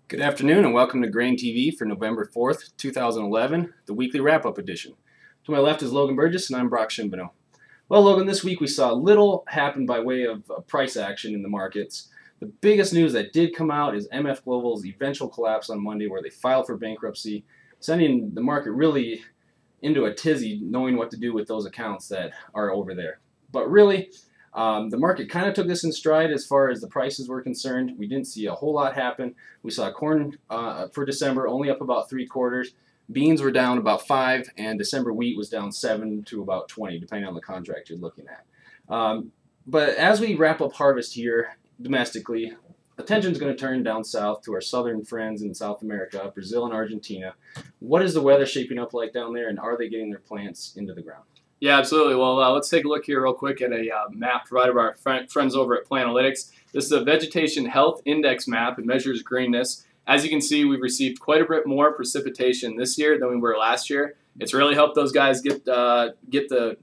Good afternoon and welcome to GrainTV for November 4th, 2011, the weekly wrap-up edition. To my left is Logan Burgess and I'm Brock Shimbano. Well, Logan, this week we saw little happen by way of price action in the markets. The biggest news that did come out is MF Global's eventual collapse on Monday, where they filed for bankruptcy, sending the market really into a tizzy knowing what to do with those accounts that are over there. But really, the market kind of took this in stride as far as the prices were concerned. We didn't see a whole lot happen. We saw corn for December only up about 3/4. Beans were down about 5, and December wheat was down 7 to about 20, depending on the contract you're looking at. But as we wrap up harvest here domestically, attention's going to turn down south to our southern friends in South America, Brazil and Argentina. What is the weather shaping up like down there, and are they getting their plants into the ground? Yeah, absolutely. Well, let's take a look here real quick at a map provided by our friends over at Planalytics. This is a Vegetation Health Index map. It measures greenness. As you can see, we've received quite a bit more precipitation this year than we were last year. It's really helped those guys get the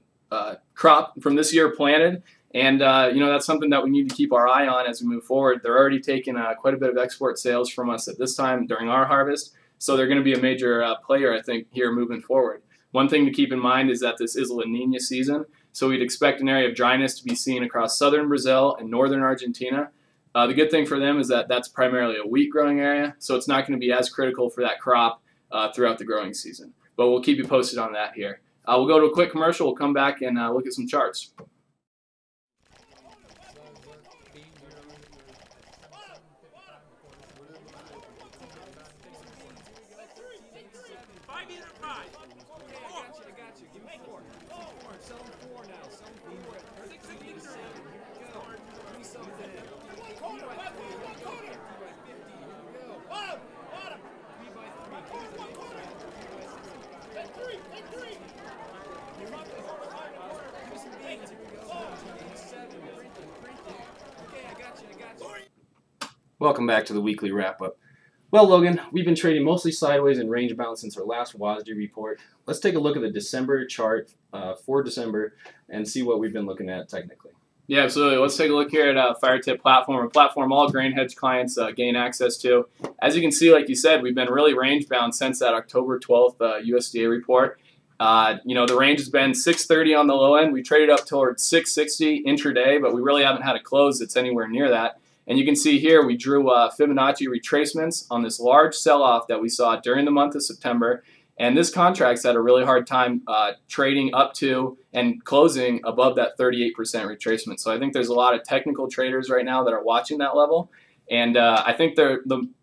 crop from this year planted. And, that's something that we need to keep our eye on as we move forward. They're already taking quite a bit of export sales from us at this time during our harvest. So they're going to be a major player, I think, here moving forward. One thing to keep in mind is that this is a La Nina season, so we'd expect an area of dryness to be seen across southern Brazil and northern Argentina. The good thing for them is that that's primarily a wheat growing area, so it's not going to be as critical for that crop throughout the growing season. But we'll keep you posted on that here. We'll go to a quick commercial. We'll come back and look at some charts. Welcome back to the weekly wrap-up. Well, Logan, we've been trading mostly sideways and range-bound since our last WASD report. Let's take a look at the December chart for December and see what we've been looking at technically. Yeah, absolutely. Let's take a look here at FireTip platform, a platform all grain hedge clients gain access to. As you can see, like you said, we've been really range-bound since that October 12th USDA report. The range has been 630 on the low end. We traded up towards 660 intraday, but we really haven't had a close that's anywhere near that. And you can see here we drew Fibonacci retracements on this large sell-off that we saw during the month of September. And this contract's had a really hard time trading up to and closing above that 38% retracement. So I think there's a lot of technical traders right now that are watching that level. And I think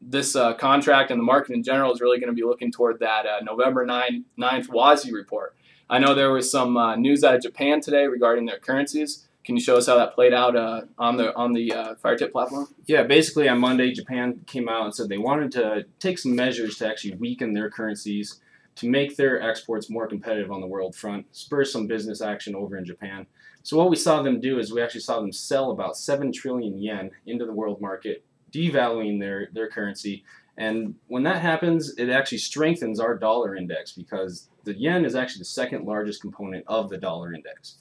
this contract and the market in general is really going to be looking toward that November 9th WASI report. I know there was some news out of Japan today regarding their currencies. Can you show us how that played out on the FireTip platform? Yeah, basically on Monday, Japan came out and said they wanted to take some measures to actually weaken their currencies to make their exports more competitive on the world front, spur some business action over in Japan. So what we saw them do is we actually saw them sell about 7 trillion yen into the world market, devaluing their currency. And when that happens, it actually strengthens our dollar index because the yen is actually the second largest component of the dollar index.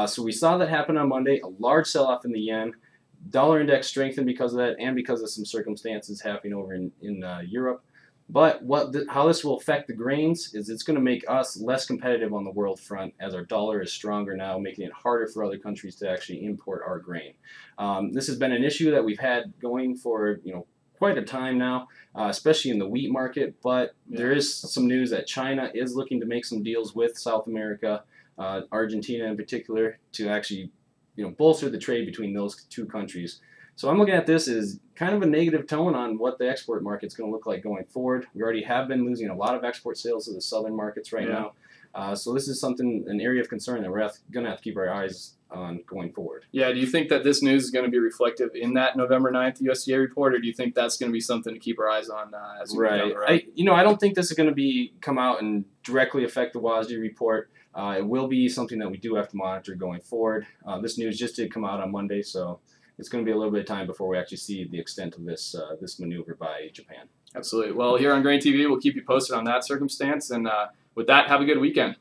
So we saw that happen on Monday, a large sell-off in the yen. Dollar index strengthened because of that and because of some circumstances happening over in Europe. But how this will affect the grains is it's going to make us less competitive on the world front as our dollar is stronger now, making it harder for other countries to actually import our grain. This has been an issue that we've had going for quite a time now, especially in the wheat market. But there is some news that China is looking to make some deals with South America, Argentina in particular, to actually bolster the trade between those two countries. So I'm looking at this as kind of a negative tone on what the export market's going to look like going forward. We already have been losing a lot of export sales to the southern markets right now. So this is an area of concern that we're going to have to keep our eyes on going forward. Yeah, do you think that this news is going to be reflective in that November 9th USDA report, or do you think that's going to be something to keep our eyes on as we go down the road? I don't think this is going to come out and directly affect the WASDE report. It will be something that we do have to monitor going forward. This news just did come out on Monday, so it's going to be a little bit of time before we actually see the extent of this maneuver by Japan. Absolutely. Well, here on GrainTV, we'll keep you posted on that circumstance. And with that, have a good weekend.